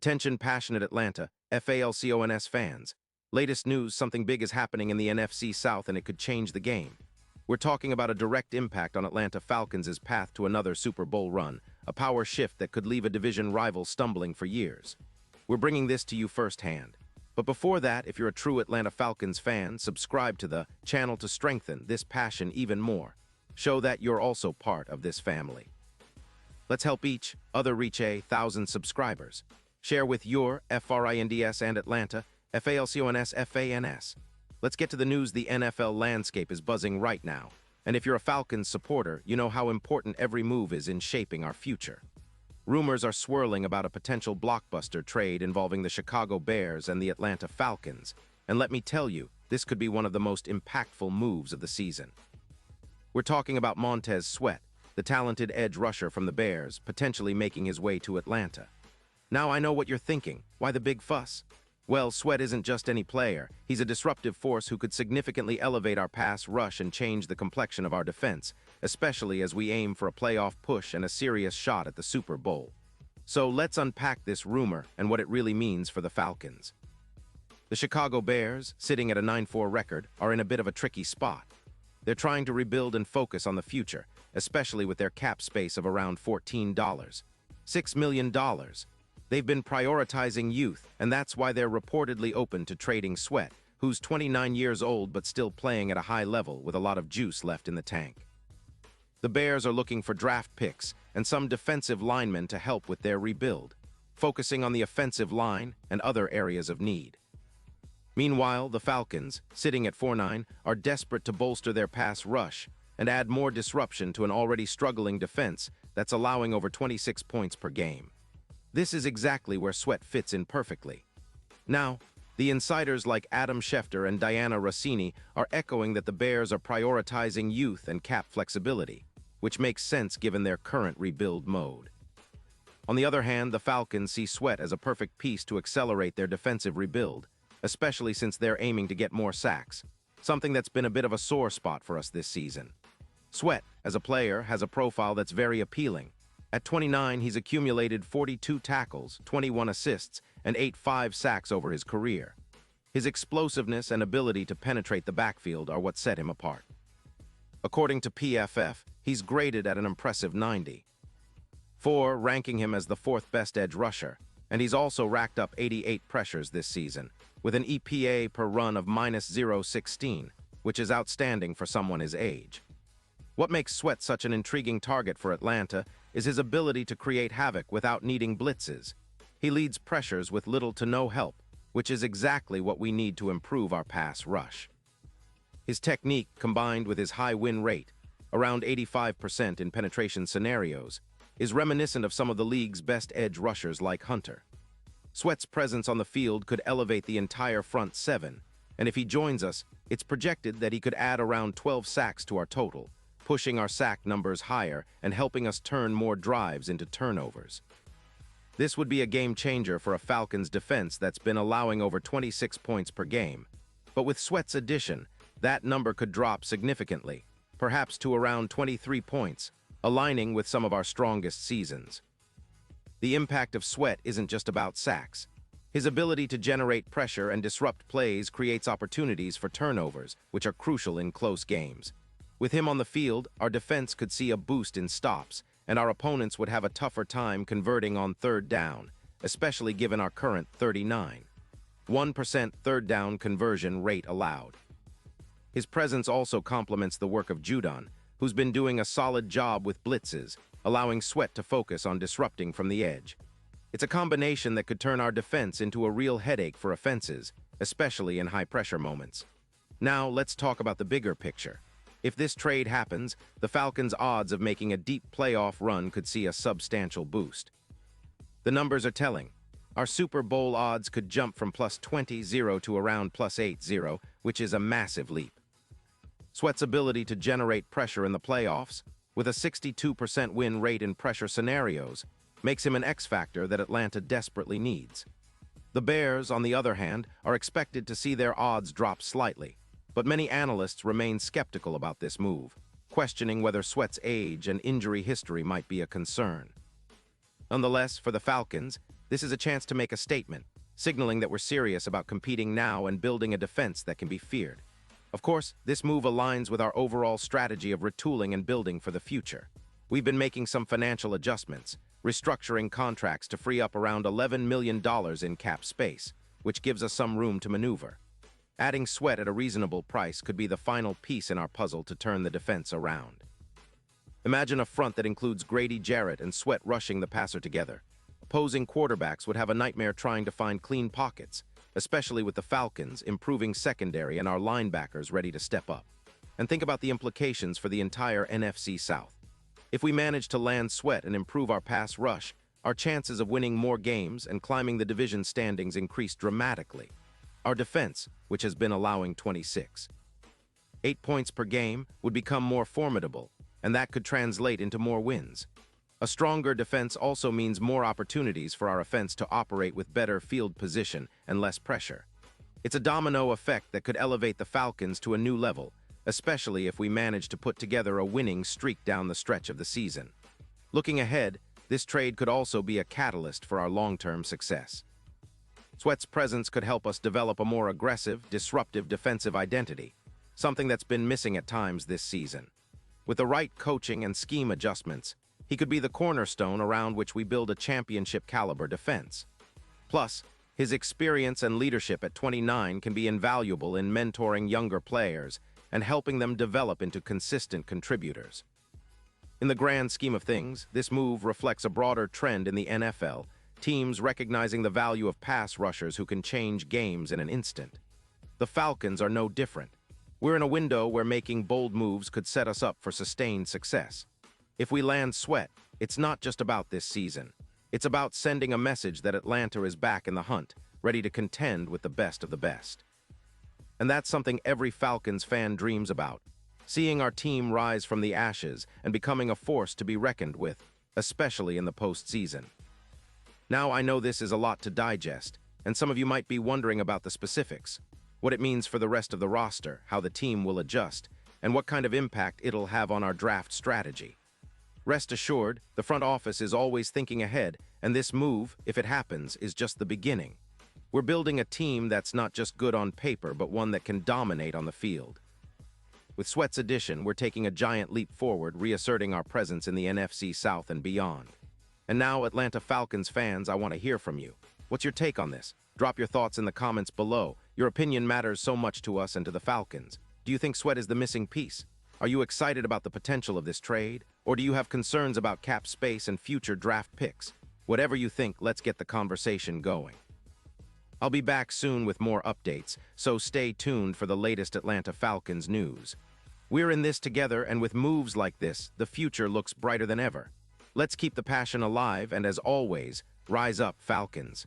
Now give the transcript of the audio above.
Attention passionate Atlanta, Falcons fans. Latest news, something big is happening in the NFC South and it could change the game. We're talking about a direct impact on Atlanta Falcons' path to another Super Bowl run, a power shift that could leave a division rival stumbling for years. We're bringing this to you firsthand. But before that, if you're a true Atlanta Falcons fan, subscribe to the channel to strengthen this passion even more. Show that you're also part of this family. Let's help each other reach 1,000 subscribers. Share with your FRINDS and Atlanta, FALCONS, FANS. Let's get to the news. The NFL landscape is buzzing right now. And if you're a Falcons supporter, you know how important every move is in shaping our future. Rumors are swirling about a potential blockbuster trade involving the Chicago Bears and the Atlanta Falcons. And let me tell you, this could be one of the most impactful moves of the season. We're talking about Montez Sweat, the talented edge rusher from the Bears, potentially making his way to Atlanta. Now I know what you're thinking. Why the big fuss? Well, Sweat isn't just any player. He's a disruptive force who could significantly elevate our pass rush and change the complexion of our defense, especially as we aim for a playoff push and a serious shot at the Super Bowl. So let's unpack this rumor and what it really means for the Falcons. The Chicago Bears, sitting at a 9-4 record, are in a bit of a tricky spot. They're trying to rebuild and focus on the future, especially with their cap space of around $6 million. They've been prioritizing youth, and that's why they're reportedly open to trading Sweat, who's 29 years old but still playing at a high level with a lot of juice left in the tank. The Bears are looking for draft picks and some defensive linemen to help with their rebuild, focusing on the offensive line and other areas of need. Meanwhile, the Falcons, sitting at 4-9, are desperate to bolster their pass rush and add more disruption to an already struggling defense that's allowing over 26 points per game. This is exactly where Sweat fits in perfectly. Now, the insiders like Adam Schefter and Diana Rossini are echoing that the Bears are prioritizing youth and cap flexibility, which makes sense given their current rebuild mode. On the other hand, the Falcons see Sweat as a perfect piece to accelerate their defensive rebuild, especially since they're aiming to get more sacks, something that's been a bit of a sore spot for us this season. Sweat, as a player, has a profile that's very appealing. At 29, he's accumulated 42 tackles, 21 assists, and 8 sacks over his career. His explosiveness and ability to penetrate the backfield are what set him apart. According to PFF, he's graded at an impressive 94, ranking him as the fourth best edge rusher, and he's also racked up 88 pressures this season, with an EPA per run of -0.16, which is outstanding for someone his age. What makes Sweat such an intriguing target for Atlanta is his ability to create havoc without needing blitzes. He leads pressures with little to no help, which is exactly what we need to improve our pass rush. His technique, combined with his high win rate, around 85% in penetration scenarios, is reminiscent of some of the league's best edge rushers like Hunter. Sweat's presence on the field could elevate the entire front seven, and if he joins us, it's projected that he could add around 12 sacks to our total, pushing our sack numbers higher and helping us turn more drives into turnovers. This would be a game changer for a Falcons defense that's been allowing over 26 points per game. But with Sweat's addition, that number could drop significantly, perhaps to around 23 points, aligning with some of our strongest seasons. The impact of Sweat isn't just about sacks. His ability to generate pressure and disrupt plays creates opportunities for turnovers, which are crucial in close games. With him on the field, our defense could see a boost in stops, and our opponents would have a tougher time converting on third down, especially given our current 39% third down conversion rate allowed. His presence also complements the work of Judon, who's been doing a solid job with blitzes, allowing Sweat to focus on disrupting from the edge. It's a combination that could turn our defense into a real headache for offenses, especially in high-pressure moments. Now, let's talk about the bigger picture. If this trade happens, the Falcons' odds of making a deep playoff run could see a substantial boost. The numbers are telling. Our Super Bowl odds could jump from +20 to around +80, which is a massive leap. Sweat's ability to generate pressure in the playoffs, with a 62% win rate in pressure scenarios, makes him an X-factor that Atlanta desperately needs. The Bears, on the other hand, are expected to see their odds drop slightly, but many analysts remain skeptical about this move, questioning whether Sweat's age and injury history might be a concern. Nonetheless, for the Falcons, This is a chance to make a statement, signaling that we're serious about competing now and building a defense that can be feared. Of course, this move aligns with our overall strategy of retooling and building for the future. We've been making some financial adjustments, restructuring contracts to free up around $11 million in cap space, which gives us some room to maneuver. Adding Sweat at a reasonable price could be the final piece in our puzzle to turn the defense around. Imagine a front that includes Grady Jarrett and Sweat rushing the passer together. Opposing quarterbacks would have a nightmare trying to find clean pockets, especially with the Falcons improving secondary and our linebackers ready to step up. And think about the implications for the entire NFC South. If we manage to land Sweat and improve our pass rush, our chances of winning more games and climbing the division standings increase dramatically. Our defense, which has been allowing 8 points per game, would become more formidable, and that could translate into more wins. A stronger defense also means more opportunities for our offense to operate with better field position and less pressure. It's a domino effect that could elevate the Falcons to a new level, especially if we manage to put together a winning streak down the stretch of the season. Looking ahead, this trade could also be a catalyst for our long-term success. Sweat's presence could help us develop a more aggressive, disruptive defensive identity, something that's been missing at times this season. With the right coaching and scheme adjustments, he could be the cornerstone around which we build a championship-caliber defense. Plus, his experience and leadership at 29 can be invaluable in mentoring younger players and helping them develop into consistent contributors. In the grand scheme of things, this move reflects a broader trend in the NFL, teams recognizing the value of pass rushers who can change games in an instant. The Falcons are no different. We're in a window where making bold moves could set us up for sustained success. If we land Sweat, it's not just about this season. It's about sending a message that Atlanta is back in the hunt, ready to contend with the best of the best. And that's something every Falcons fan dreams about, seeing our team rise from the ashes and becoming a force to be reckoned with, especially in the postseason. Now, I know this is a lot to digest, and some of you might be wondering about the specifics, what it means for the rest of the roster, how the team will adjust, and what kind of impact it'll have on our draft strategy. Rest assured, the front office is always thinking ahead, and this move, if it happens, is just the beginning. We're building a team that's not just good on paper, but one that can dominate on the field. With Sweat's addition, we're taking a giant leap forward, reasserting our presence in the NFC South and beyond. And now, Atlanta Falcons fans, I want to hear from you. What's your take on this? Drop your thoughts in the comments below. Your opinion matters so much to us and to the Falcons. Do you think Sweat is the missing piece? Are you excited about the potential of this trade? Or do you have concerns about cap space and future draft picks? Whatever you think, let's get the conversation going. I'll be back soon with more updates, so stay tuned for the latest Atlanta Falcons news. We're in this together, and with moves like this, the future looks brighter than ever. Let's keep the passion alive, and as always, rise up, Falcons.